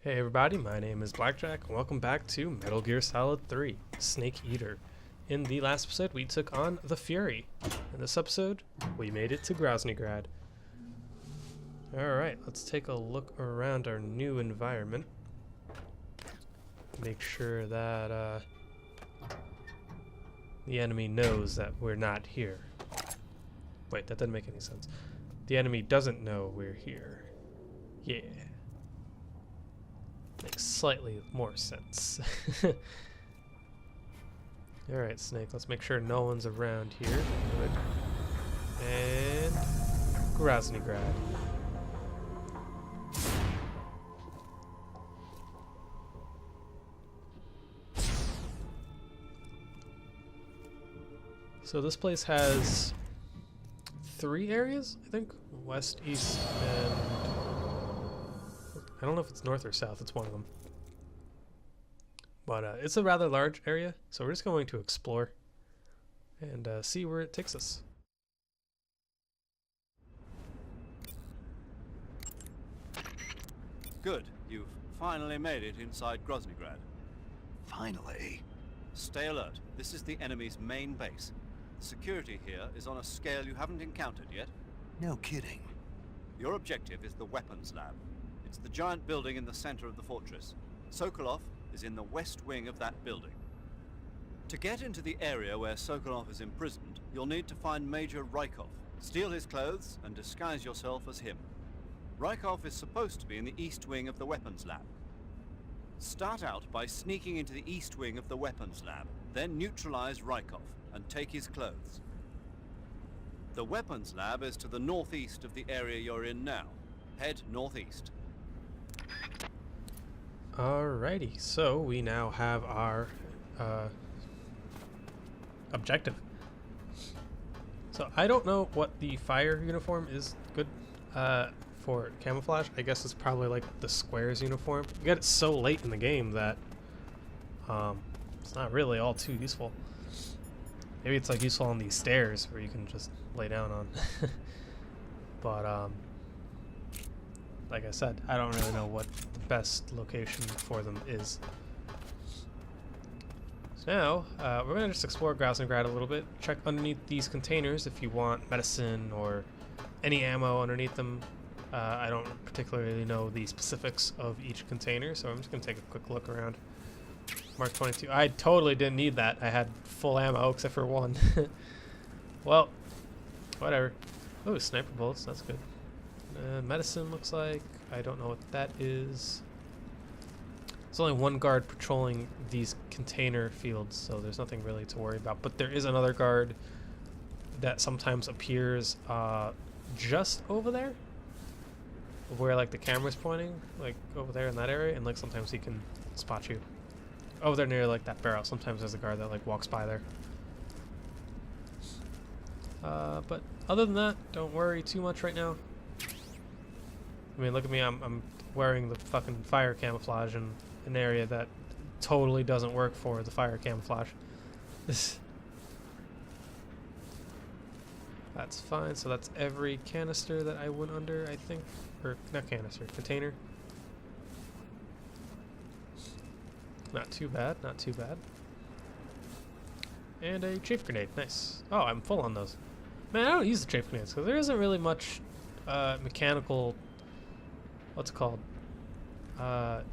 Hey everybody, my name is BlakJak, and welcome back to Metal Gear Solid 3, Snake Eater. In the last episode, we took on the Fury. In this episode, we made it to Groznyj Grad. Alright, let's take a look around our new environment. Make sure that the enemy knows that we're not here. Wait, that doesn't make any sense. The enemy doesn't know we're here. Yeah. Makes slightly more sense. Alright, Snake, let's make sure no one's around here. Good. And Groznyj Grad. So this place has 3 areas, I think? West, east, and I don't know if it's north or south, it's one of them. But it's a rather large area, so we're just going to explore and see where it takes us. Good. You've finally made it inside Groznyj Grad. Finally. Stay alert. This is the enemy's main base. Security here is on a scale you haven't encountered yet. No kidding. Your objective is the weapons lab. It's the giant building in the center of the fortress. Sokolov is in the west wing of that building. To get into the area where Sokolov is imprisoned, you'll need to find Major Raikov, steal his clothes, and disguise yourself as him. Raikov is supposed to be in the east wing of the weapons lab. Start out by sneaking into the east wing of the weapons lab, then neutralize Raikov and take his clothes. The weapons lab is to the northeast of the area you're in now. Head northeast. Alrighty, so we now have our objective. So I don't know what the fire uniform is good for camouflage. I guess it's probably like the squares uniform. You got it so late in the game that it's not really all too useful. Maybe it's like useful on these stairs where you can just lay down on. But like I said, I don't really know what the best location for them is. So now, we're going to just explore Groznyj Grad a little bit. Check underneath these containers if you want medicine or any ammo underneath them. I don't particularly know the specifics of each container, so I'm just going to take a quick look around. Mark 22. I totally didn't need that. I had full ammo except for one. Well, whatever. Oh, sniper bullets. That's good. Medicine looks like. I don't know what that is. There's only one guard patrolling these container fields, so there's nothing really to worry about. But there is another guard that sometimes appears just over there, where like the camera's pointing, like over there in that area, and like sometimes he can spot you. Over there near like that barrel, sometimes there's a guard that like walks by there. But other than that, don't worry too much right now. I mean, look at me, I'm wearing the fucking fire camouflage in an area that totally doesn't work for the fire camouflage. That's fine, so that's every canister that I went under, I think. Or, not canister, container. Not too bad, not too bad. And a chafe grenade, nice. Oh, I'm full on those. Man, I don't use the chafe grenades, because there isn't really much mechanical... What's it called? Not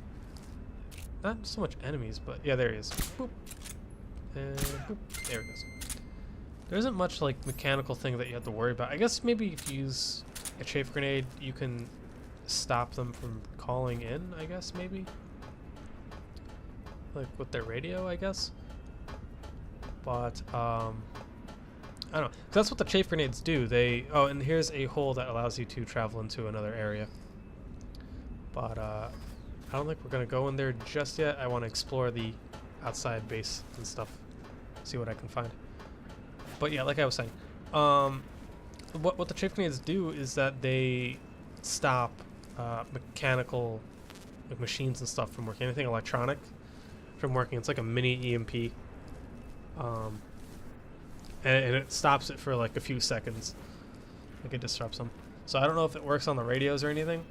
so much enemies, but yeah, there he is. Boop. And boop. There it goes. There isn't much like mechanical thing that you have to worry about. I guess maybe if you use a chafe grenade, you can stop them from calling in, I guess, maybe? Like with their radio, I guess? But, I don't know. 'Cause that's what the chafe grenades do. They... Oh, and here's a hole that allows you to travel into another area. But I don't think we're going to go in there just yet. I want to explore the outside base and stuff. See what I can find. But yeah, like I was saying, what the chafe grenades do is that they stop mechanical like machines and stuff from working. Anything electronic from working. It's like a mini EMP. And it stops it for like a few seconds. Like it disrupts them. So I don't know if it works on the radios or anything.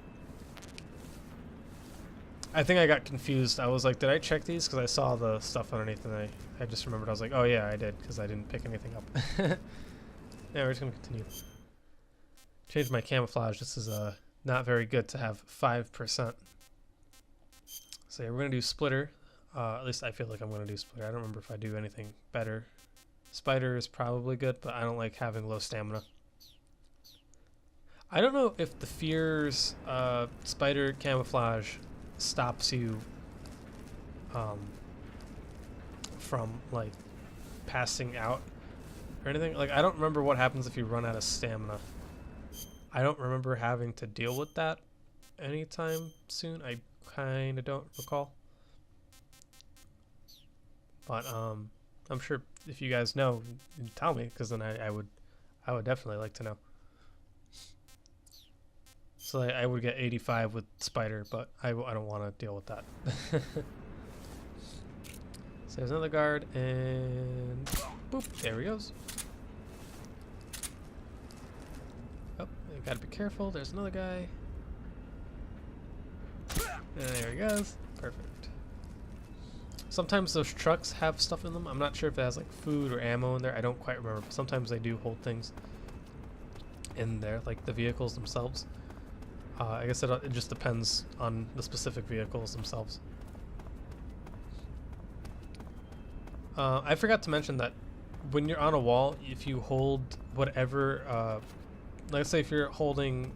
I think I got confused. I was like, did I check these? Because I saw the stuff underneath, and I just remembered. I was like, oh yeah, I did, because I didn't pick anything up. Yeah, we're just going to continue. Change my camouflage. This is not very good to have 5%. So yeah, we're going to do splitter. At least I feel like I'm going to do splitter. I don't remember if I do anything better. Spider is probably good, but I don't like having low stamina. I don't know if the Fear's spider camouflage stops you from like passing out or anything. Like, I don't remember what happens if you run out of stamina. I don't remember having to deal with that anytime soon. I kind of don't recall. But I'm sure if you guys know, tell me, because then I would definitely like to know. So I would get 85 with spider, but I don't want to deal with that. So there's another guard, and boop, there he goes. Oh, you gotta be careful. There's another guy. And there he goes. Perfect. Sometimes those trucks have stuff in them. I'm not sure if it has like food or ammo in there. I don't quite remember, but sometimes they do hold things in there, like the vehicles themselves. I guess it just depends on the specific vehicles themselves. I forgot to mention that when you're on a wall, if you hold whatever, let's say if you're holding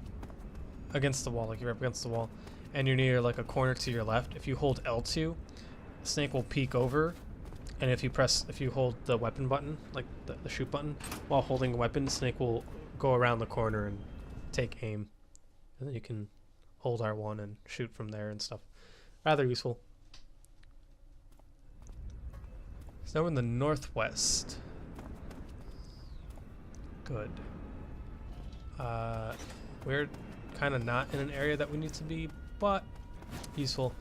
against the wall, like you're up against the wall, and you're near like a corner to your left, if you hold L2, the snake will peek over, and if you hold the weapon button, like the shoot button, while holding a weapon, the snake will go around the corner and take aim. And then you can hold R1 and shoot from there and stuff. Rather useful. So now we're in the northwest. Good. We're kind of not in an area that we need to be, but useful.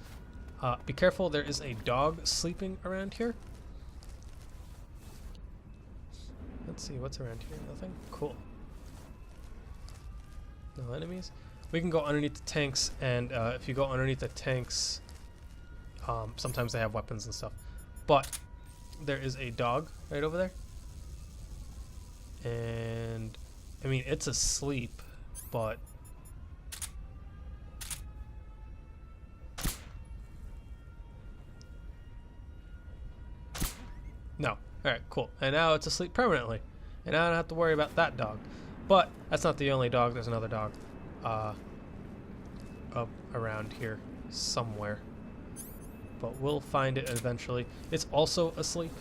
Be careful, there is a dog sleeping around here. Let's see, what's around here? Nothing? Cool. No enemies? We can go underneath the tanks, and if you go underneath the tanks, sometimes they have weapons and stuff. But there is a dog right over there. And, I mean, it's asleep, but... No. Alright, cool. And now it's asleep permanently. And I don't have to worry about that dog. But that's not the only dog. There's another dog up around here somewhere. But we'll find it eventually. It's also asleep,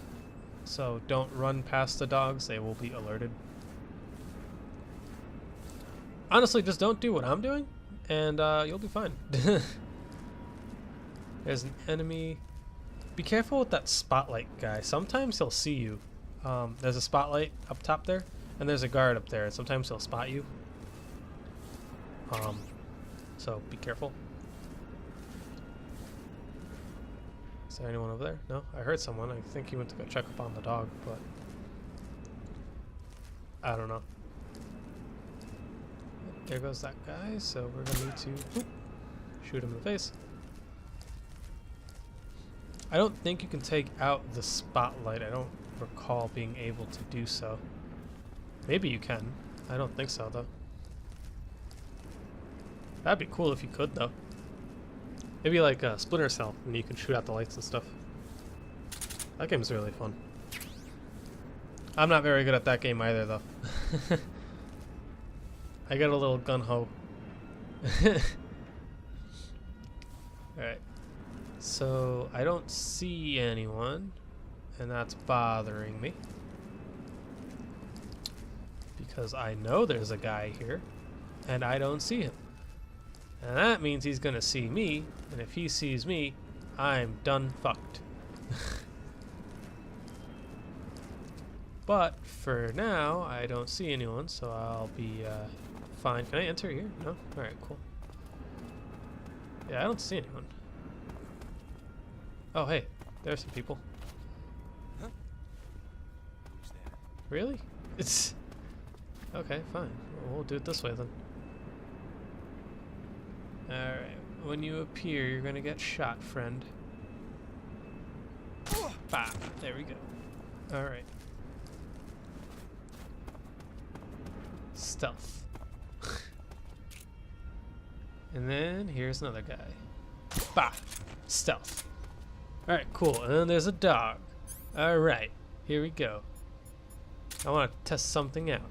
so don't run past the dogs. They will be alerted. Honestly, just don't do what I'm doing, and you'll be fine. There's an enemy. Be careful with that spotlight guy. Sometimes he'll see you. There's a spotlight up top there, and there's a guard up there, and sometimes he'll spot you. So be careful. Is there anyone over there? No? I heard someone. I think he went to go check up on the dog, but I don't know. There goes that guy, so we're gonna need to shoot him in the face. I don't think you can take out the spotlight. I don't recall being able to do so. Maybe you can. I don't think so, though. That'd be cool if you could, though. Maybe like a Splinter Cell, and you can shoot out the lights and stuff. That game's really fun. I'm not very good at that game either, though. I get a little gun-ho. Alright. So, I don't see anyone, and that's bothering me. Because I know there's a guy here, and I don't see him. And that means he's gonna see me, and if he sees me, I'm done fucked. But for now, I don't see anyone, so I'll be fine. Can I enter here? No? Alright, cool. Yeah, I don't see anyone. Oh, hey, there's some people. Huh? Really? It's... Okay, fine. We'll do it this way then. Alright, when you appear, you're gonna get shot, friend. Bah, there we go. Alright. Stealth. And then here's another guy. Bah! Stealth. Alright, cool. And then there's a dog. Alright, here we go. I want to test something out.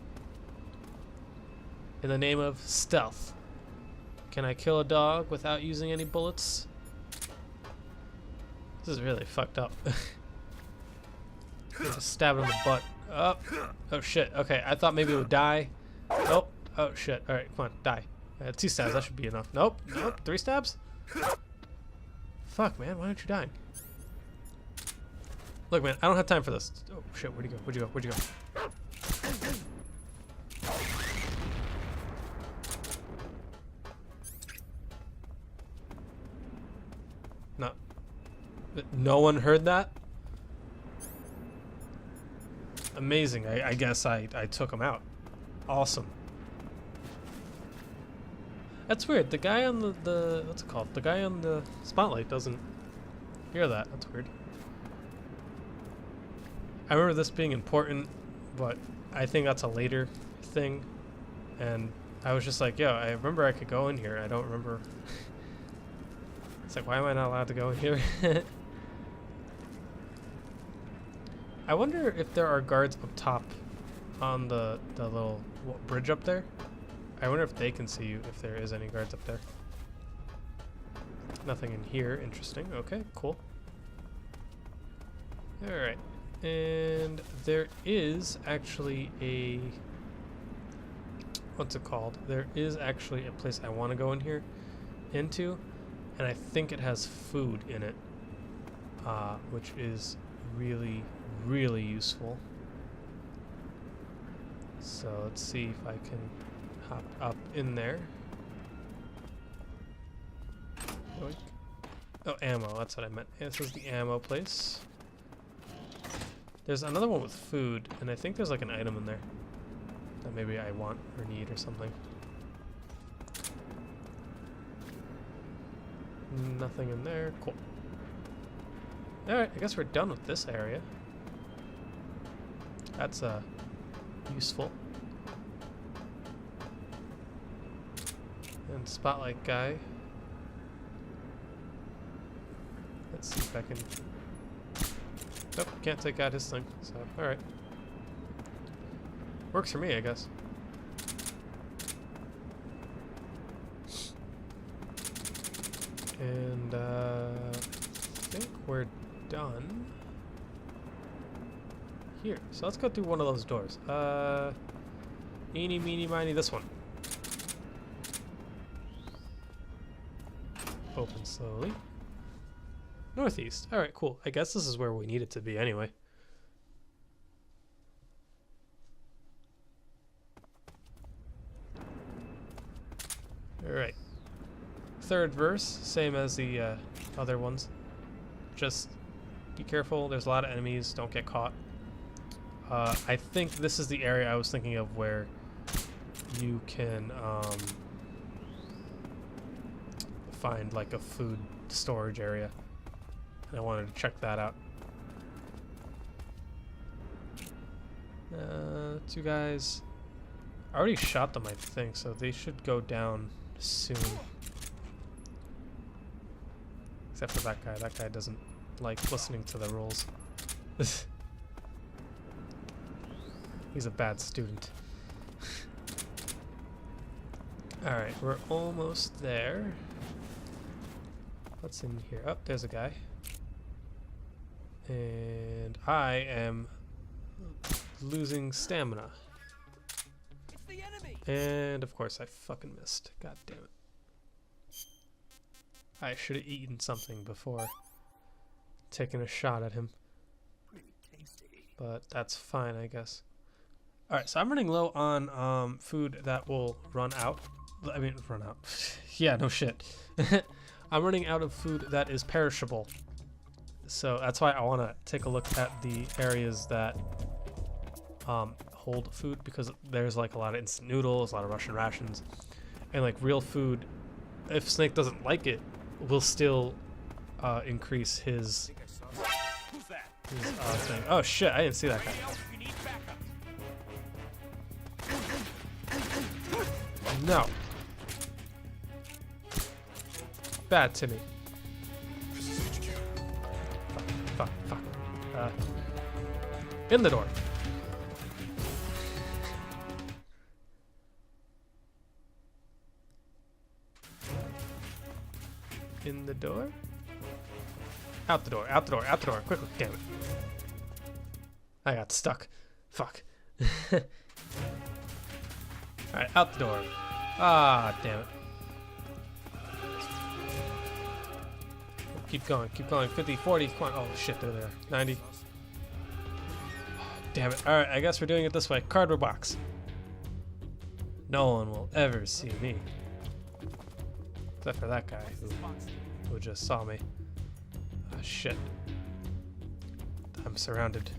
In the name of stealth. Can I kill a dog without using any bullets? This is really fucked up. Just stab it in the butt. Oh, oh shit. Okay, I thought maybe it would die. Nope. Oh shit. Alright, come on, die. 2 stabs, that should be enough. Nope. Nope. 3 stabs? Fuck, man, why aren't you dying? Look, man, I don't have time for this. Oh shit, where'd you go? Where'd you go? Where'd you go? No. No one heard that? Amazing. I guess I took him out. Awesome. That's weird. The guy on the what's it called? The guy on the spotlight doesn't hear that. That's weird. I remember this being important, but I think that's a later thing. And I was just like, yo, I remember I could go in here. I don't remember. It's like, why am I not allowed to go in here? I wonder if there are guards up top on the little bridge up there. I wonder if they can see you, if there is any guards up there. Nothing in here. Interesting. Okay, cool. Alright. And there is actually a... what's it called? There is actually a place I want to go in here into. And I think it has food in it. Which is really, really useful. So let's see if I can hop up in there. Yoink. Oh, ammo, that's what I meant. This is the ammo place. There's another one with food, and I think there's like an item in there that maybe I want or need or something. Nothing in there. Cool. Alright, I guess we're done with this area. That's useful. And spotlight guy. Let's see if I can... Nope, can't take out his thing, so alright. Works for me, I guess. And I think we're done here. So let's go through one of those doors. Eeny, meeny, miny, this one. Open slowly. Northeast. Alright, cool. I guess this is where we need it to be anyway. Alright. Third verse, same as the other ones. Just be careful, there's a lot of enemies, don't get caught. I think this is the area I was thinking of where you can find like a food storage area. And I wanted to check that out. 2 guys. I already shot them, I think, so they should go down soon. Except for that guy. That guy doesn't like listening to the rules. He's a bad student. Alright, we're almost there. What's in here? Oh, there's a guy. And I am losing stamina. It's the enemy. And of course I fucking missed. God damn it. I should have eaten something before taking a shot at him. Really tasty. But that's fine, I guess. Alright, so I'm running low on food that will run out. I mean, run out. Yeah, no shit. I'm running out of food that is perishable. So that's why I want to take a look at the areas that hold food, because there's like a lot of instant noodles, a lot of Russian rations, and like real food if Snake doesn't like it, we'll still increase his Who's that? thing. Oh shit! I didn't see that guy. Else, we need backup. No. Bad Timmy. Fuck. In the door. In the door? Out the door, quickly, damn it. I got stuck. Fuck. Alright, out the door. Ah, damn it. Keep going, 50, 40, come on. Oh shit, there they are. 90. Damn it. Alright, I guess we're doing it this way. Cardboard box. No one will ever see me. Except for that guy who just saw me. Oh shit. I'm surrounded.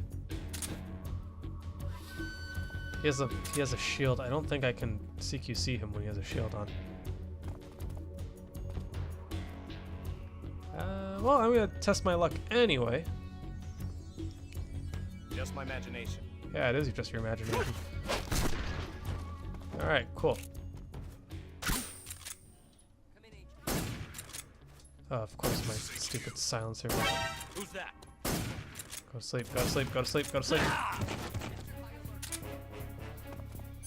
He has a shield. I don't think I can CQC him when he has a shield on. Well, I'm gonna test my luck anyway. Just my imagination. Yeah, it is just your imagination. Alright, cool. Oh, of course, my stupid silencer. Who's that? Go to sleep, go to sleep, go to sleep, go to sleep.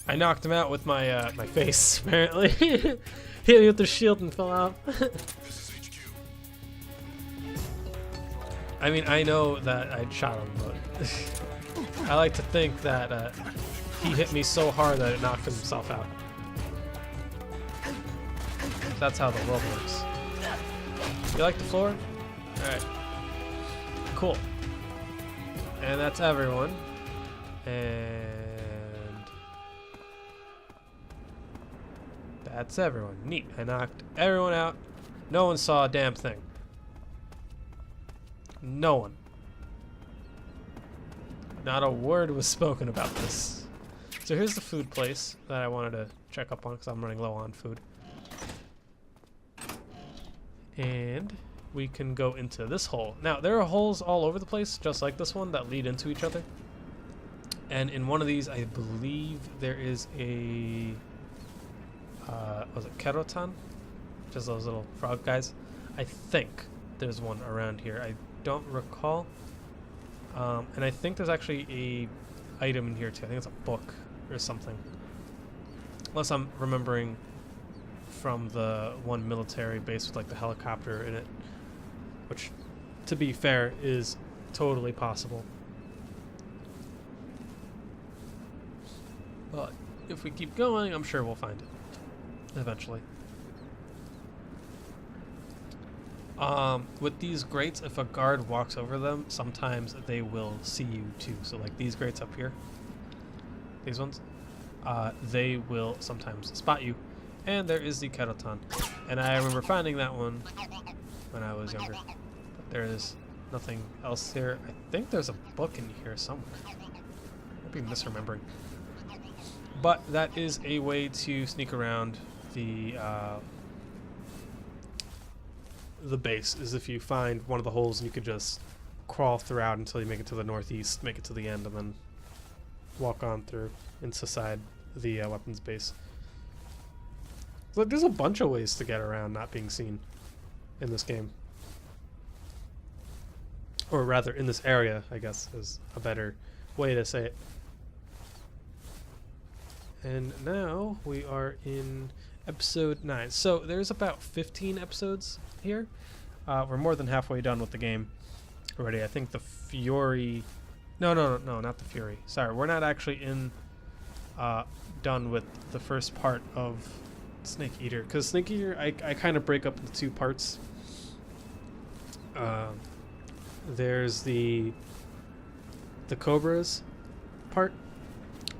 I knocked him out with my my face, apparently. Hit me with the shield and fell out. I mean, I know that I shot him, but I like to think that he hit me so hard that it knocked himself out. That's how the world works. You like the floor? Alright. Cool. And that's everyone. And that's everyone. Neat. I knocked everyone out. No one saw a damn thing. No one. Not a word was spoken about this. So here's the food place that I wanted to check up on because I'm running low on food. And we can go into this hole. Now, there are holes all over the place, just like this one, that lead into each other. And in one of these, I believe there is a... was it Kerotan? Just those little frog guys. I think there's one around here. I don't recall. And I think there's actually a item in here too. I think it's a book or something. Unless I'm remembering from the one military base with like the helicopter in it. Which, to be fair, is totally possible. But if we keep going, I'm sure we'll find it eventually. With these grates, if a guard walks over them, sometimes they will see you too. So like these grates up here, these ones, they will sometimes spot you. And there is the Kerotan. And I remember finding that one when I was younger. But there is nothing else here. I think there's a book in here somewhere. I'd be misremembering. But that is a way to sneak around the base, is if you find one of the holes and you could just crawl throughout until you make it to the northeast, make it to the end, and then walk on through inside the weapons base. Look, there's a bunch of ways to get around not being seen in this game. Or rather, in this area, I guess, is a better way to say it. And now we are in episode 9. So there's about 15 episodes here. We're more than halfway done with the game already. I think the Fury... No, not the Fury. Sorry, we're not actually done with the first part of Snake Eater. Because Snake Eater, I kind of break up into two parts. There's the Cobras part,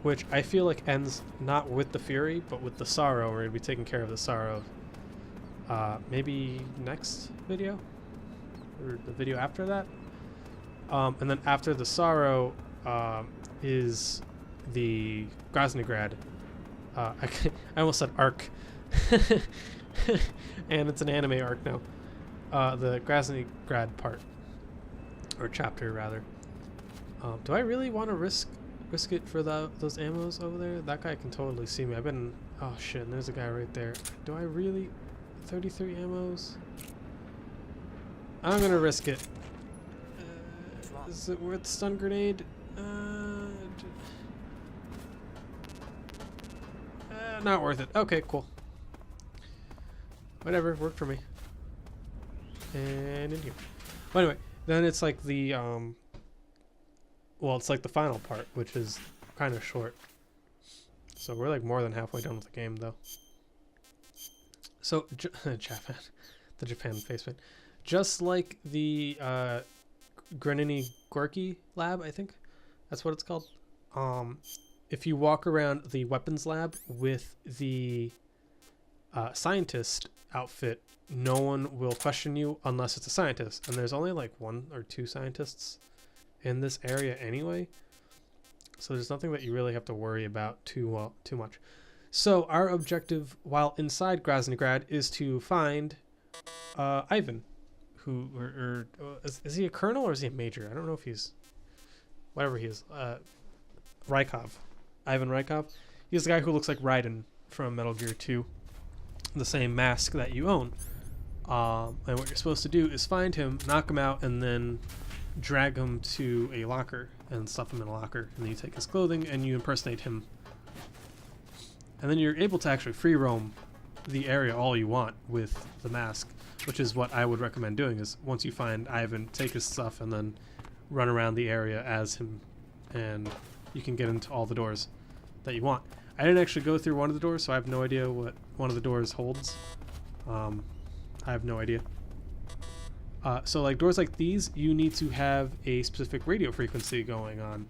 which I feel like ends not with the Fury, but with the Sorrow. We're going to be taking care of the Sorrow. Maybe next video? Or the video after that? And then after the Sorrow is the Groznyj Grad. I almost said Arc. And it's an anime arc now. The Groznyj Grad part. Or chapter, rather. Do I really want to risk it for those ammos over there? That guy can totally see me. I've been... Oh shit, and there's a guy right there. Do I really... 33 ammos? I'm gonna risk it. Is it worth stun grenade? Not worth it. Okay, cool. Whatever, worked for me. And in here. But anyway, then it's like the well, it's like the final part, which is kind of short. So we're like more than halfway done with the game, though. So Japan, the Japan facepaint, just like the Groznyj Grad lab, I think that's what it's called. If you walk around the weapons lab with the scientist outfit, no one will question you unless it's a scientist. And there's only like 1 or 2 scientists in this area anyway. So there's nothing that you really have to worry about too much. So our objective while inside Groznyj Grad is to find Ivan, who is he a colonel or is he a major? I don't know if he's whatever he is. Raikov. Ivan Raikov. He's the guy who looks like Raiden from Metal Gear 2. The same mask that you own. And what you're supposed to do is find him, knock him out, and then drag him to a locker and stuff him in a locker. And then you take his clothing and you impersonate him. And then you're able to actually free roam the area all you want with the mask, which is what I would recommend doing. Is once you find Ivan, take his stuff and then run around the area as him, and you can get into all the doors that you want. I didn't actually go through one of the doors, so I have no idea what one of the doors holds. I have no idea. So like doors like these, you need to have a specific radio frequency going on,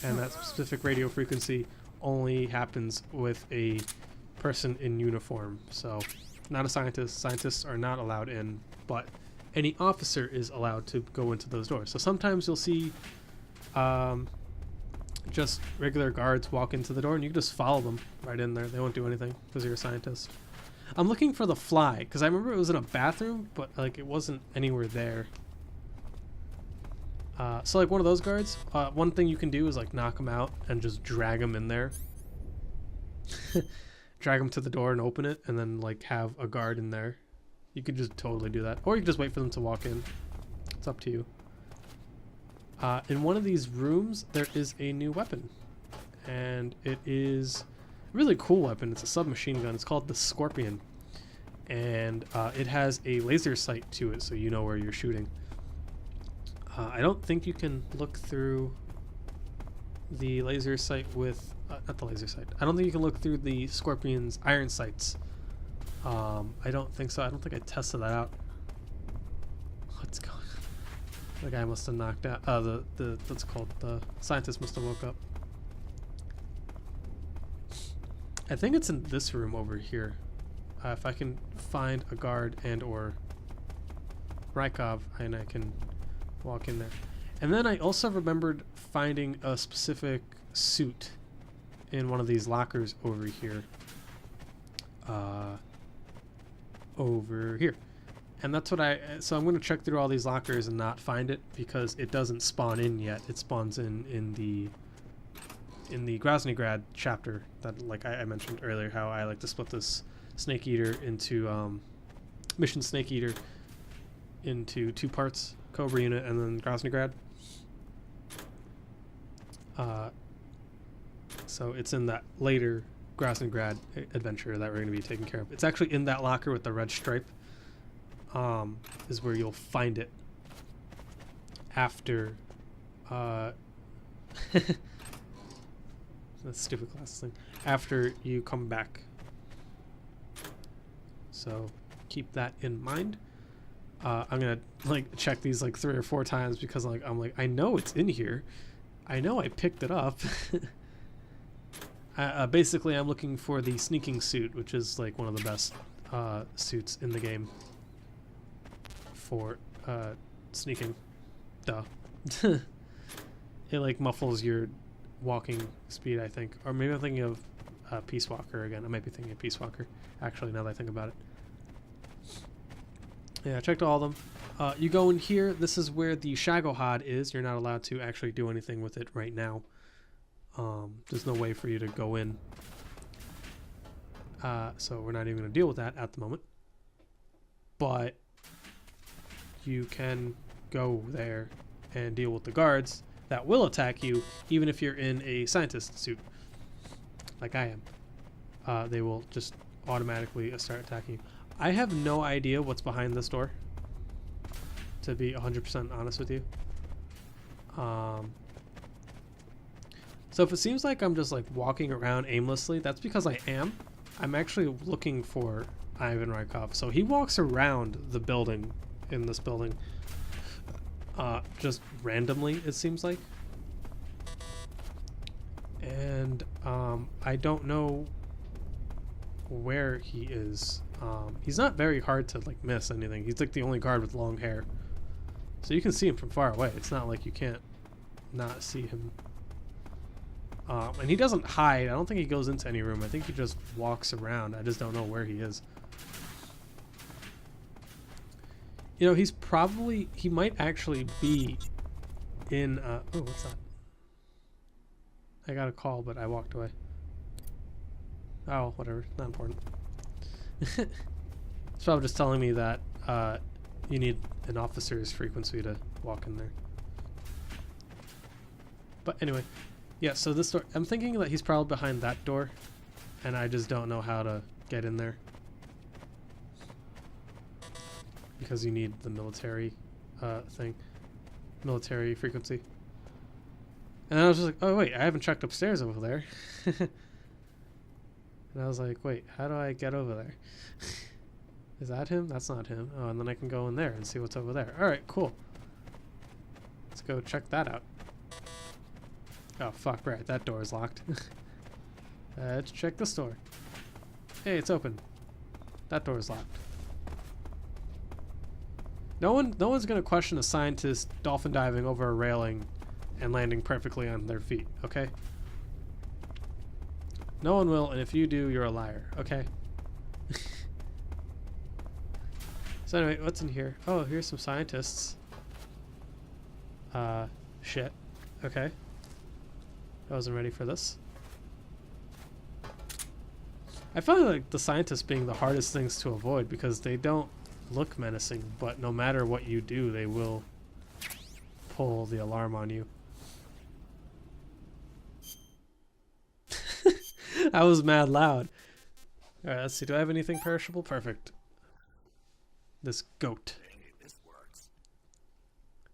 and that specific radio frequency only happens with a person in uniform. So not a scientist. Scientists are not allowed in, but any officer is allowed to go into those doors. So sometimes you'll see just regular guards walk into the door and you can just follow them right in there. They won't do anything because you're a scientist. I'm looking for the fly because I remember it was in a bathroom, but like it wasn't anywhere there. So like one of those guards, one thing you can do is like knock them out and just drag them in there. Drag them to the door and open it and then like have a guard in there. You could just totally do that. Or you can just wait for them to walk in. It's up to you. In one of these rooms, there is a new weapon. And it is a really cool weapon. It's a submachine gun. It's called the Scorpion. And it has a laser sight to it so you know where you're shooting. I don't think you can look through the laser sight with... not the laser sight. I don't think you can look through the Scorpion's iron sights. I don't think so. I don't think I tested that out. What's going on? The guy must have knocked out... what's it called? The scientist must have woke up. I think it's in this room over here. If I can find a guard and or Raikov, and I can walk in there. And then I also remembered finding a specific suit in one of these lockers over here. Over here. And that's what so I'm going to check through all these lockers and not find it because it doesn't spawn in yet. It spawns in the Groznyj Grad chapter that like I mentioned earlier, how I like to split this Snake Eater into Mission Snake Eater into 2 parts, Cobra Unit and then Groznyj Grad. So it's in that later Groznyj Grad adventure that we're going to be taking care of. It's actually in that locker with the red stripe. Is where you'll find it after that stupid glasses thing, after you come back. So keep that in mind. I'm gonna like check these like 3 or 4 times because like I'm like I know it's in here. I know I picked it up. Basically I'm looking for the sneaking suit, which is like one of the best suits in the game for sneaking. Duh. It like muffles your walking speed, I think. Or maybe I'm thinking of Peace Walker again. I might be thinking of Peace Walker, actually, now that I think about it. Yeah, I checked all of them. You go in here. This is where the Shagohod is. You're not allowed to actually do anything with it right now. There's no way for you to go in. So we're not even going to deal with that at the moment. But you can go there and deal with the guards that will attack you, even if you're in a scientist suit, like I am. They will just automatically start attacking you. I have no idea what's behind this door, to be 100% honest with you. So if it seems like I'm just like walking around aimlessly, that's because I am. I'm actually looking for Ivan Raikov. So he walks around the building, in this building, just randomly, it seems like. And I don't know where he is. He's not very hard to like miss anything. He's like the only guard with long hair. So you can see him from far away. It's not like you can't not see him. And he doesn't hide. I don't think he goes into any room. I think he just walks around. I just don't know where he is. You know, he's probably... He might actually be in... oh, what's that? I got a call, but I walked away. Oh, whatever. Not important. It's probably just telling me that you need an officer's frequency to walk in there. But anyway, yeah, so this door, I'm thinking that he's probably behind that door, and I just don't know how to get in there. Because you need the military thing. Military frequency. And I was just like, oh wait, I haven't checked upstairs over there. And I was like, wait, how do I get over there? Is that him? That's not him. Oh, and then I can go in there and see what's over there. Alright, cool. Let's go check that out. Oh, fuck, right. That door is locked. Let's check this door. Hey, it's open. That door is locked. No one's gonna question a scientist dolphin diving over a railing and landing perfectly on their feet, okay? No one will, and if you do, you're a liar, okay? So anyway, what's in here? Oh, here's some scientists. Shit. Okay. I wasn't ready for this. I find like the scientists being the hardest things to avoid because they don't look menacing, but no matter what you do, they will pull the alarm on you. I was mad loud. Alright, let's see. Do I have anything perishable? Perfect. This goat. This works.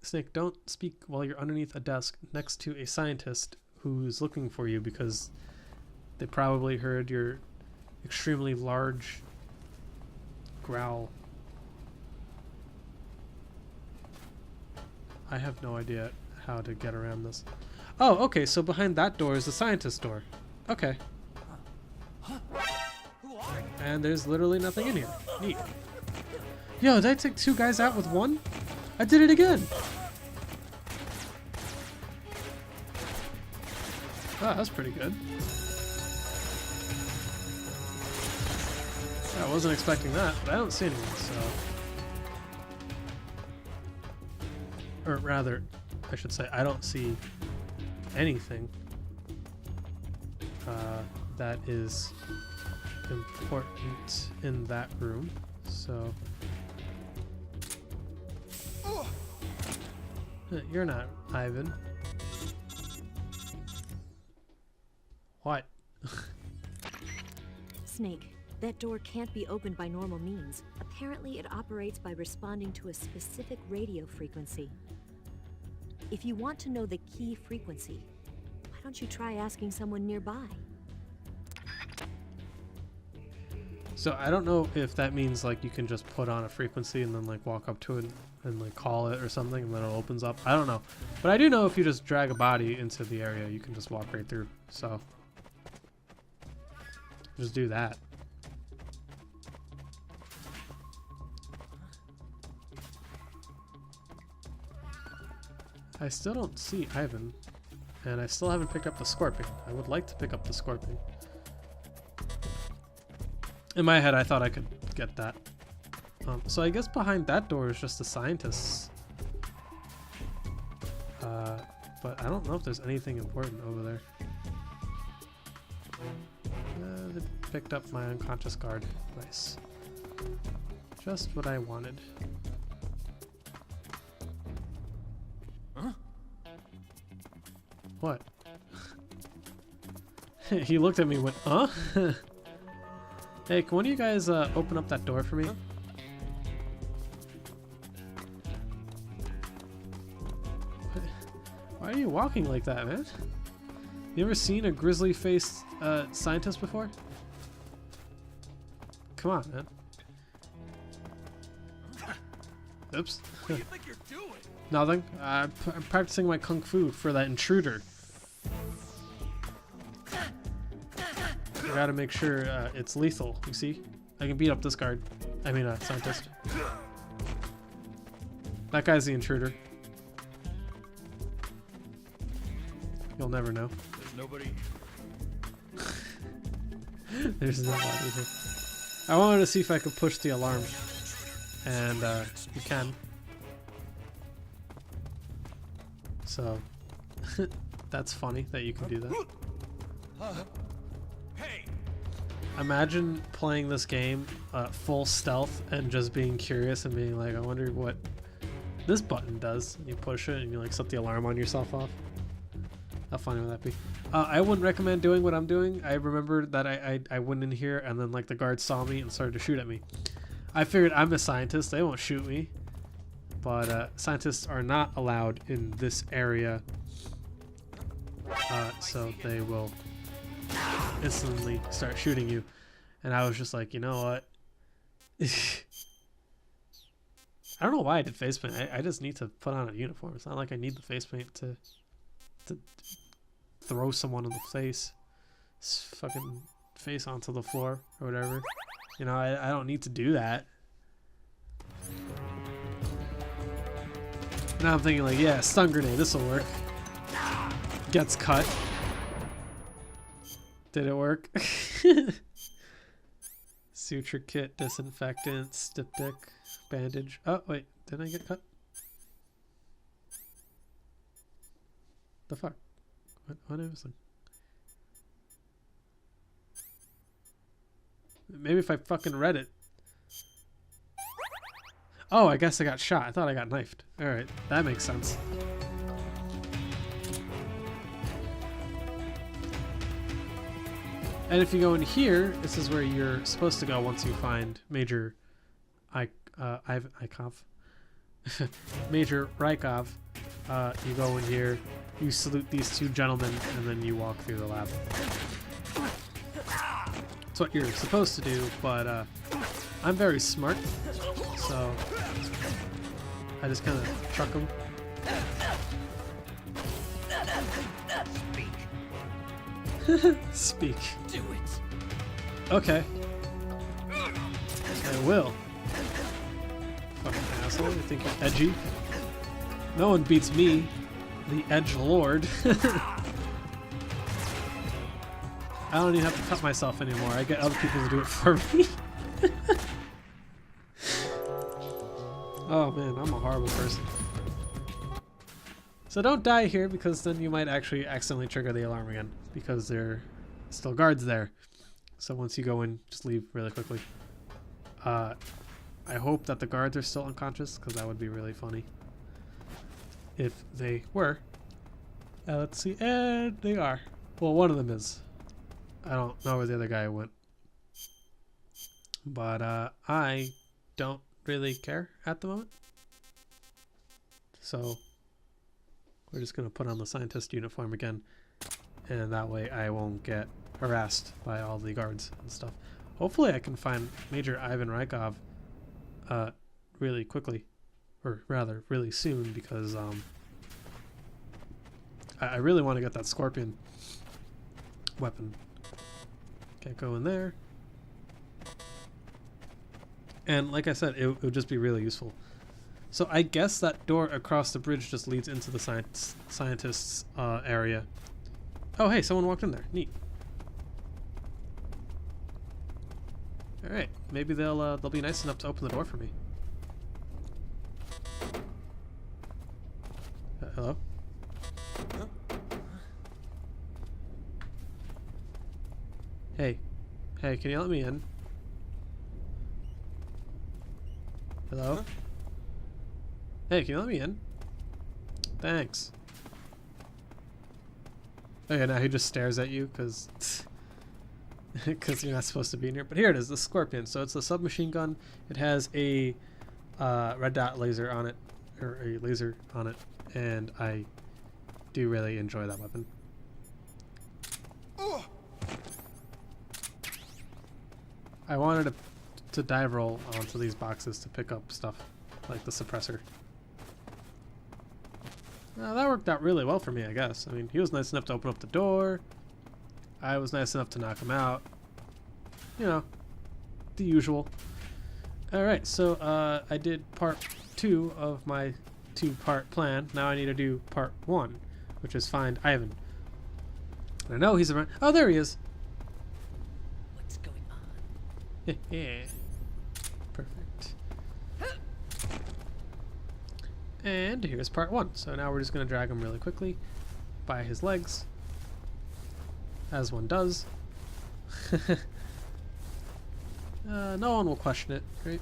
Snake, don't speak while you're underneath a desk next to a scientist who's looking for you because they probably heard your extremely large growl. I have no idea how to get around this. Oh, okay, so behind that door is the scientist door. Okay. And there's literally nothing in here. Neat. Yo, did I take 2 guys out with 1? I did it again! Oh, that's pretty good. I wasn't expecting that, but I don't see anyone, so... Or rather, I should say, I don't see anything that is important in that room, so... You're not Ivan. What? Snake, that door can't be opened by normal means. Apparently, it operates by responding to a specific radio frequency. If you want to know the key frequency, why don't you try asking someone nearby? So I don't know if that means like you can just put on a frequency and then like walk up to it and like call it or something and then it opens up. I don't know. But I do know if you just drag a body into the area, you can just walk right through. So just do that. I still don't see Ivan, and I still haven't picked up the scorpion. I would like to pick up the scorpion. In my head, I thought I could get that. So I guess behind that door is just the scientists. But I don't know if there's anything important over there. They picked up my unconscious guard. Nice. Just what I wanted. Huh? What? He looked at me and went, huh? Hey, can one of you guys open up that door for me? Huh? Why are you walking like that, man? You ever seen a grizzly-faced scientist before? Come on, man. Oops. What do you think you're doing? Nothing. I'm practicing my kung fu for that intruder. I gotta make sure it's lethal. You see? I can beat up this guard. I mean, scientist. That guy's the intruder. You'll never know. There's nobody. There's nobody here. I wanted to see if I could push the alarm. And you can. So that's funny that you can do that. Hey! Imagine playing this game full stealth and just being curious and being like, I wonder what this button does. You push it and you like set the alarm on yourself off. How funny would that be? I wouldn't recommend doing what I'm doing. I remember that I went in here and then like the guards saw me and started to shoot at me. I figured I'm a scientist, they won't shoot me. But scientists are not allowed in this area. So they will instantly start shooting you. And I was just like, you know what? I don't know why I did face paint. I just need to put on a uniform. It's not like I need the face paint to throw someone in the face. Fucking face onto the floor or whatever. You know, I don't need to do that. Now I'm thinking like, yeah, stun grenade, this'll work. Gets cut. Did it work? Suture kit, disinfectant, styptic, bandage. Oh, wait, did I get cut? The fuck? What am I missing? Maybe if I fucking read it. Oh, I guess I got shot. I thought I got knifed. Alright, that makes sense. And if you go in here, this is where you're supposed to go once you find Major Raikov. Major Raikov. You go in here, you salute these two gentlemen, and then you walk through the lab. That's what you're supposed to do, but I'm very smart, so I just kind of truck them. Speak. Do it. Okay. I will. Fucking asshole, you think you're edgy? No one beats me, the Edge Lord. I don't even have to cut myself anymore. I get other people to do it for me. Oh man, I'm a horrible person. So don't die here, because then you might actually accidentally trigger the alarm again, because there are still guards there. So once you go in, just leave really quickly. I hope that the guards are still unconscious, because that would be really funny if they were. Let's see, and they are. Well, one of them is. I don't know where the other guy went. But I don't really care at the moment. So we're just going to put on the scientist uniform again. And that way I won't get harassed by all the guards and stuff. Hopefully I can find Major Ivan Raikov really quickly. Or rather, really soon, because I really want to get that scorpion weapon. Can't go in there. And like I said, it would just be really useful. So I guess that door across the bridge just leads into the scientist's area. Oh hey, someone walked in there. Neat. All right, maybe they'll be nice enough to open the door for me. Hello? Hey. Hey, can you let me in? Hello? Hey, can you let me in? Thanks. Okay, now he just stares at you because you're not supposed to be in here. But here it is, the Scorpion. So it's a submachine gun. It has a red dot laser on it, or a laser on it, and I do really enjoy that weapon. I wanted to dive roll onto these boxes to pick up stuff like the suppressor. That worked out really well for me, I guess. I mean, he was nice enough to open up the door. I was nice enough to knock him out. You know, the usual. Alright, so I did part 2 of my 2-part plan. Now I need to do part 1, which is find Ivan. And I know he's around. Oh, there he is. What's going on? Yeah. Perfect. And here's part 1. So now we're just going to drag him really quickly by his legs, as one does. No one will question it, right?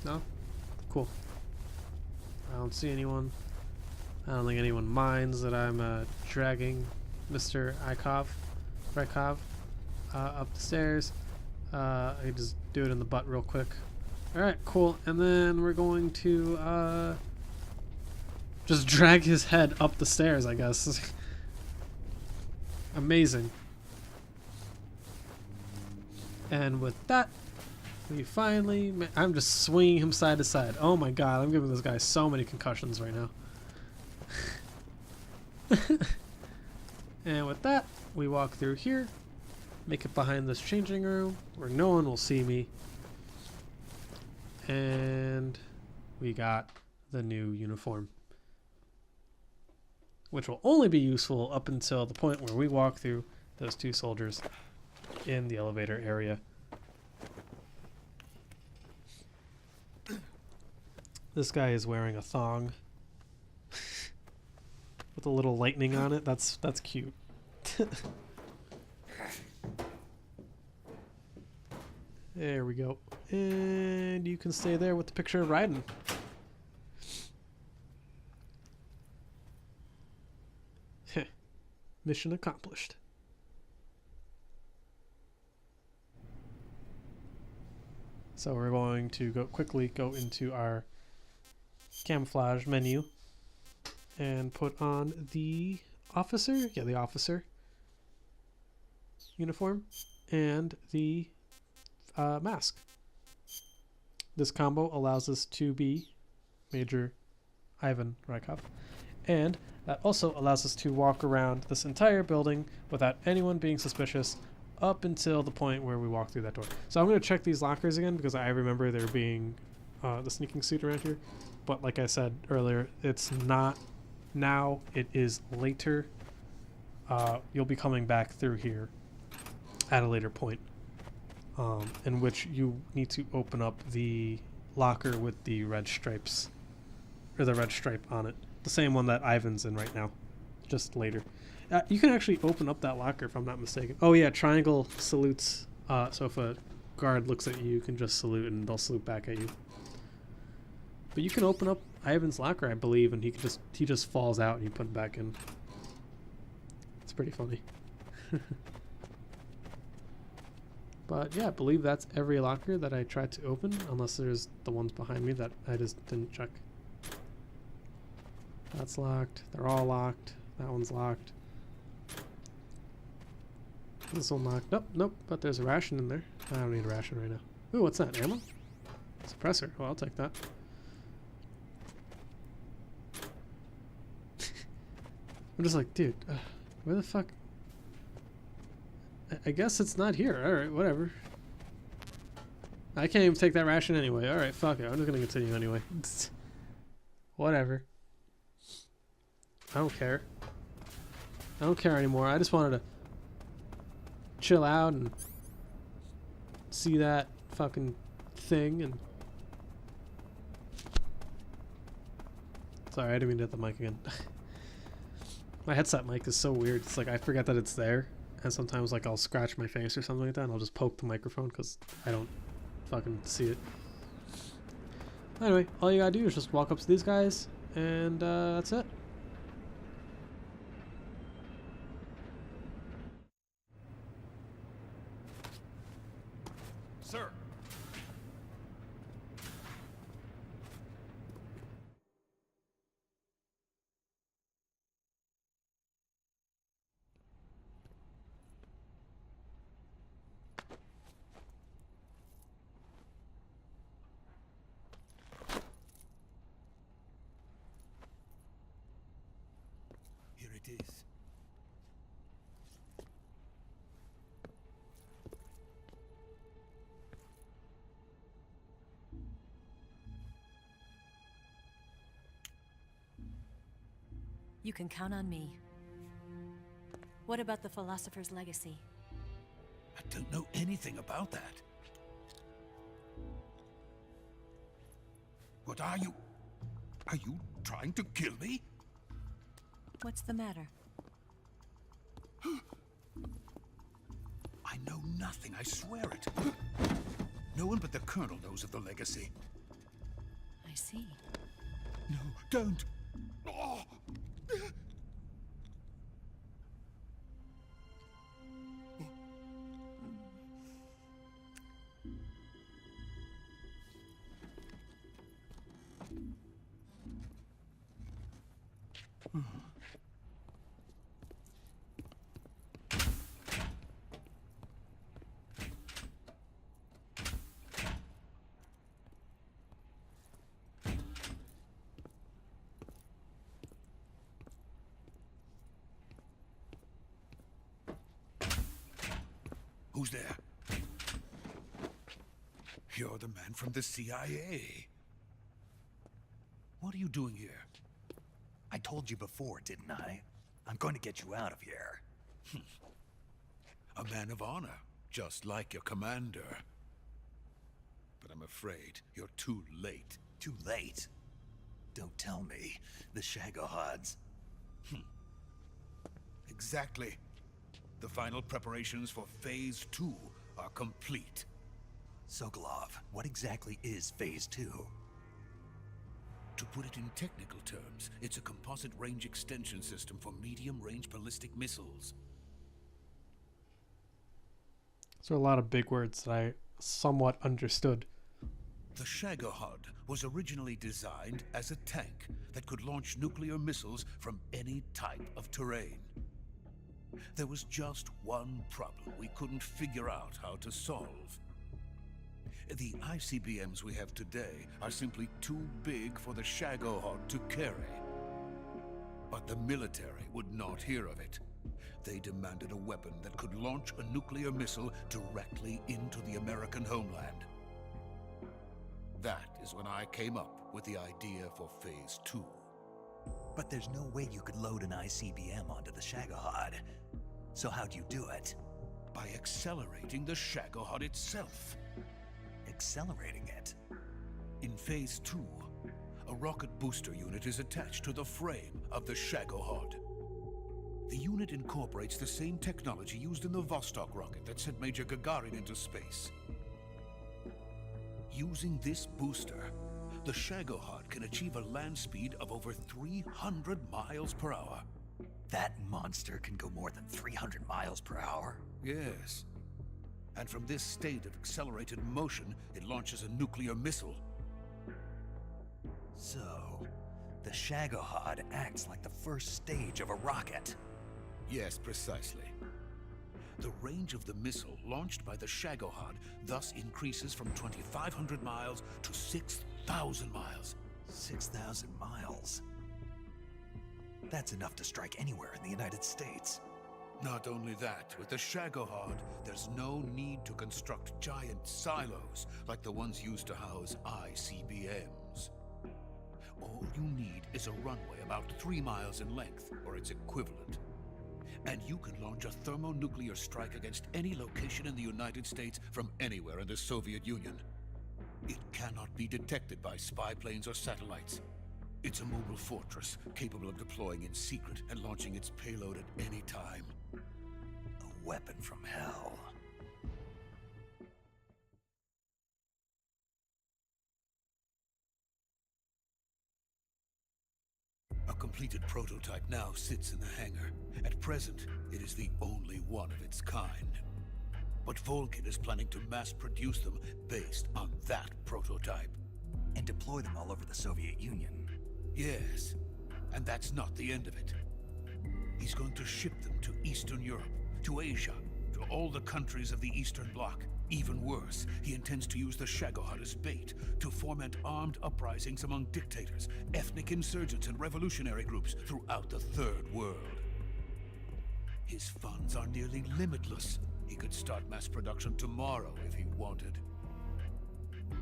No? Cool. I don't see anyone. I don't think anyone minds that I'm dragging Mr. Raikov up the stairs. I just do it in the butt real quick. Alright, cool. And then we're going to just drag his head up the stairs, I guess. Amazing. And with that, we finally... I'm just swinging him side to side. Oh my god, I'm giving this guy so many concussions right now. And with that, we walk through here, make it behind this changing room where no one will see me. And we got the new uniform, which will only be useful up until the point where we walk through those 2 soldiers in the elevator area. This guy is wearing a thong with a little lightning on it. That's cute. There we go. And you can stay there with the picture of Raiden. Mission accomplished. So we're going to quickly go into our camouflage menu and put on the officer, the officer uniform and the mask. This combo allows us to be Major Ivan Raikov, and that also allows us to walk around this entire building without anyone being suspicious up until the point where we walk through that door. So I'm going to check these lockers again because I remember there being the sneaking suit around here. But like I said earlier, it's not now, it is later. You'll be coming back through here at a later point, in which you need to open up the locker with the red stripes, or the red stripe on it. The same one that Ivan's in right now, just later. You can actually open up that locker if I'm not mistaken. Oh yeah, triangle salutes. So if a guard looks at you, you can just salute and they'll salute back at you. But you can open up Ivan's locker, I believe, and he just falls out and you put him back in. It's pretty funny. But yeah, I believe that's every locker that I tried to open, unless there's the ones behind me that I just didn't check. That's locked. They're all locked. That one's locked. This one locked. Nope, nope. But there's a ration in there. I don't need a ration right now. Ooh, what's that? Ammo? Suppressor. Oh, I'll take that. I'm just like, dude, where the fuck? I guess it's not here. Alright, whatever. I can't even take that ration anyway. Alright, fuck it. I'm just gonna continue anyway. Whatever. I don't care. I don't care anymore. I just wanted to chill out and see that fucking thing and... Sorry, I didn't mean to hit the mic again. My headset mic is so weird. It's like I forget that it's there, and sometimes like I'll scratch my face or something like that, and I'll just poke the microphone because I don't fucking see it. Anyway, all you gotta do is just walk up to these guys, and that's it. Sir. Here it is. You can count on me. What about the philosopher's legacy? I don't know anything about that. What are you? Are you trying to kill me? What's the matter? I know nothing, I swear it. No one but the Colonel knows of the legacy. I see. No, don't! Oh. Who's there? You're the man from the CIA. What are you doing here? I told you before, didn't I? I'm going to get you out of here. A man of honor, just like your commander. But I'm afraid you're too late. Too late. Don't tell me. The Shagohods. Exactly. The final preparations for Phase 2 are complete. Sokolov, what exactly is Phase 2? To put it in technical terms, it's a composite range extension system for medium-range ballistic missiles. So a lot of big words that I somewhat understood. The Shagohod was originally designed as a tank that could launch nuclear missiles from any type of terrain. There was just one problem we couldn't figure out how to solve. The ICBMs we have today are simply too big for the Shagohod to carry. But the military would not hear of it. They demanded a weapon that could launch a nuclear missile directly into the American homeland. That is when I came up with the idea for Phase 2. But there's no way you could load an ICBM onto the Shagohod. So how'd you do it? By accelerating the Shagohod itself. Accelerating it? In Phase 2, a rocket booster unit is attached to the frame of the Shagohod. The unit incorporates the same technology used in the Vostok rocket that sent Major Gagarin into space. Using this booster, the Shagohod can achieve a land speed of over 300 miles per hour. That monster can go more than 300 miles per hour? Yes. And from this state of accelerated motion, it launches a nuclear missile. So, the Shagohod acts like the first stage of a rocket. Yes, precisely. The range of the missile launched by the Shagohod thus increases from 2,500 miles to 6,000 miles. 6,000 miles? That's enough to strike anywhere in the United States. Not only that, with the Shagohod, there's no need to construct giant silos like the ones used to house ICBMs. All you need is a runway about 3 miles in length, or its equivalent. And you can launch a thermonuclear strike against any location in the United States from anywhere in the Soviet Union. It cannot be detected by spy planes or satellites. It's a mobile fortress, capable of deploying in secret and launching its payload at any time. A weapon from hell. A completed prototype now sits in the hangar. At present, it is the only one of its kind. But Vulcan is planning to mass-produce them based on that prototype. And deploy them all over the Soviet Union. Yes, and that's not the end of it. He's going to ship them to Eastern Europe, to Asia, to all the countries of the Eastern Bloc. Even worse, he intends to use the Shagohod as bait to foment armed uprisings among dictators, ethnic insurgents, and revolutionary groups throughout the Third World. His funds are nearly limitless. He could start mass production tomorrow if he wanted.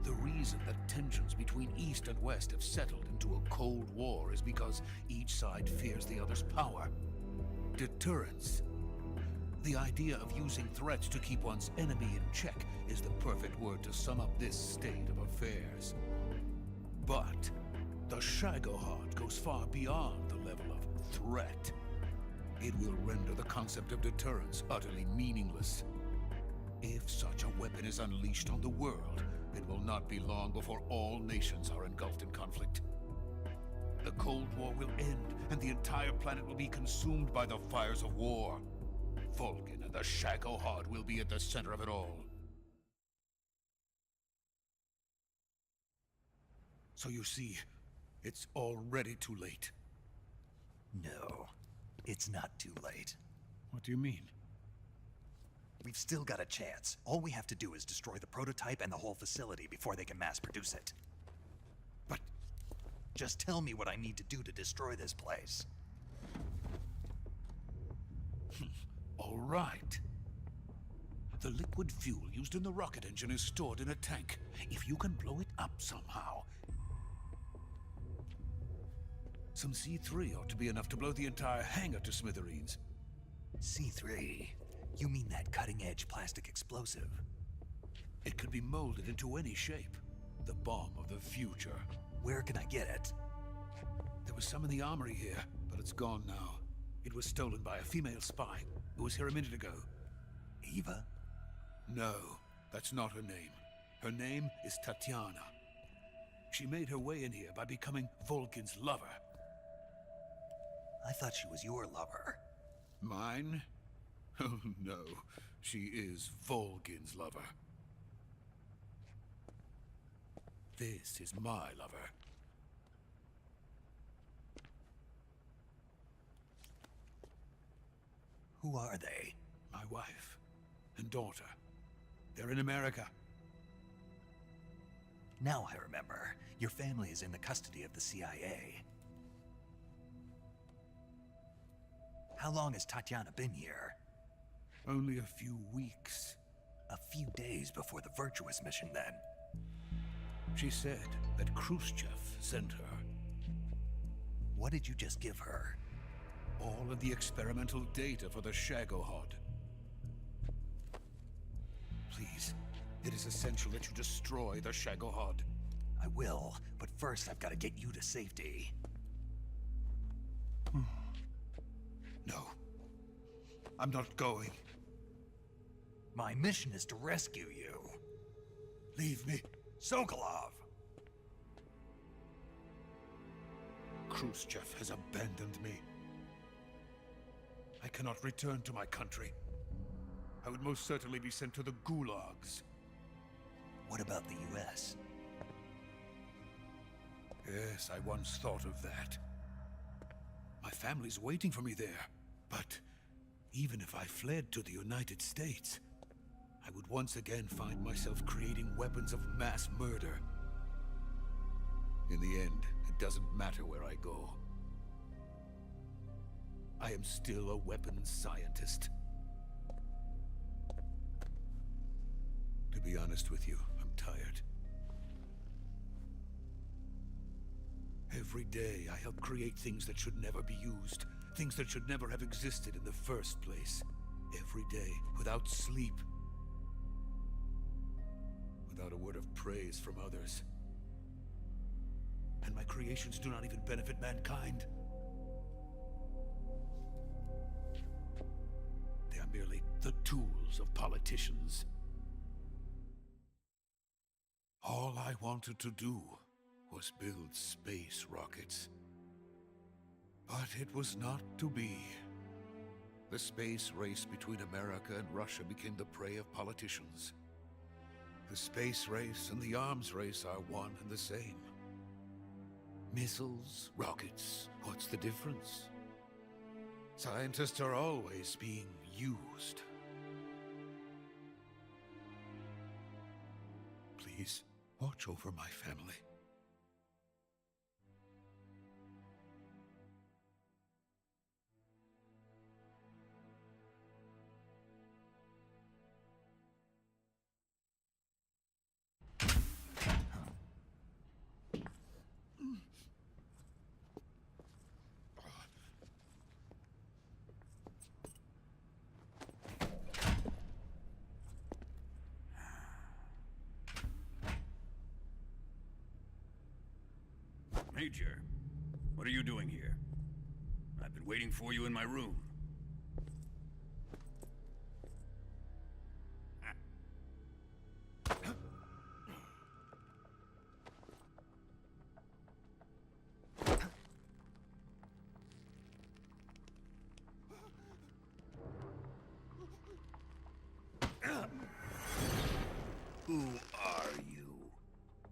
The reason that tensions between East and West have settled into a Cold War is because each side fears the other's power. Deterrence. The idea of using threats to keep one's enemy in check is the perfect word to sum up this state of affairs. But the Shagohod goes far beyond the level of threat. It will render the concept of deterrence utterly meaningless. If such a weapon is unleashed on the world, it will not be long before all nations are engulfed in conflict. The Cold War will end, and the entire planet will be consumed by the fires of war. Vulcan and the Shagohod will be at the center of it all. So you see, it's already too late. No, it's not too late. What do you mean? We've still got a chance. All we have to do is destroy the prototype and the whole facility before they can mass produce it. But Just tell me what I need to do to destroy this place. all right. The liquid fuel used in the rocket engine is stored in a tank. If you can blow it up somehow. Some C3 ought to be enough to blow the entire hangar to smithereens. C3? You mean that cutting-edge plastic explosive? It could be molded into any shape. The bomb of the future. Where can I get it? There was some in the armory here, but it's gone now. It was stolen by a female spy who was here a minute ago. Eva? No, that's not her name. Her name is Tatiana. She made her way in here by becoming Vulcan's lover. I thought she was your lover. Mine? Oh no, she is Vulcan's lover. This is my lover. Who are they? My wife and daughter. They're in America. Now I remember. Your family is in the custody of the CIA. How long has Tatiana been here? Only a few weeks. A few days before the Virtuous mission, then. She said that Khrushchev sent her. What did you just give her? All of the experimental data for the Shagohod. Please, it is essential that you destroy the Shagohod. I will, but first I've got to get you to safety. No, I'm not going. My mission is to rescue you. Leave me. Sokolov! Khrushchev has abandoned me. I cannot return to my country. I would most certainly be sent to the gulags. What about the US? Yes, I once thought of that. My family's waiting for me there. But even if I fled to the United States, I would once again find myself creating weapons of mass murder. In the end, it doesn't matter where I go. I am still a weapons scientist. To be honest with you, I'm tired. Every day I help create things that should never be used, things that should never have existed in the first place. Every day, without sleep, without a word of praise from others. And my creations do not even benefit mankind. They are merely the tools of politicians. All I wanted to do was build space rockets. But it was not to be. The space race between America and Russia became the prey of politicians. The space race and the arms race are one and the same. Missiles, rockets, what's the difference? Scientists are always being used. Please, watch over my family. Major, what are you doing here? I've been waiting for you in my room. Who are you?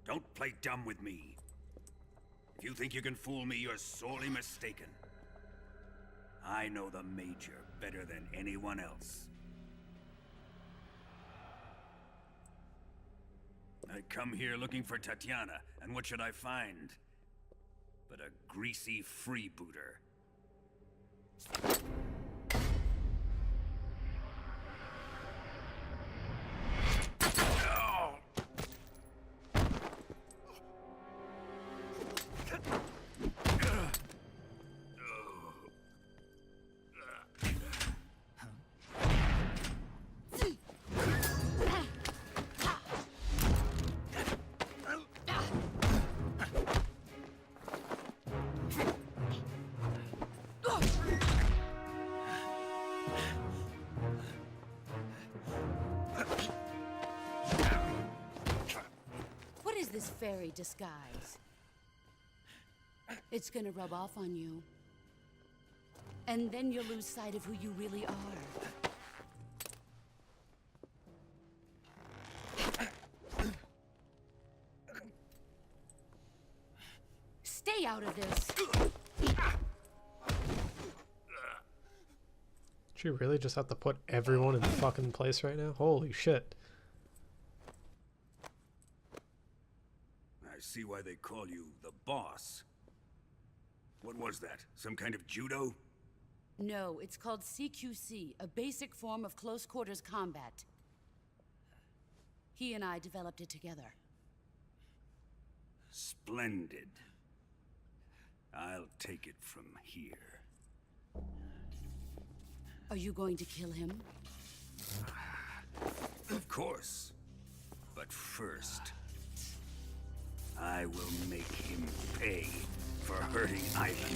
Don't play dumb with me. If you think you can fool me, you're sorely mistaken. I know the Major better than anyone else. I come here looking for Tatiana, and what should I find? But a greasy freebooter. This fairy disguise. It's gonna rub off on you. And then you'll lose sight of who you really are. Stay out of this! Did you really just have to put everyone in the fucking place right now? Holy shit. I see why they call you the boss. What was that? Some kind of judo? No, it's called CQC, a basic form of close quarters combat. He and I developed it together. Splendid. I'll take it from here. Are you going to kill him? Of course. But first, I will make him pay for hurting Ivan.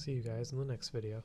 See you guys in the next video.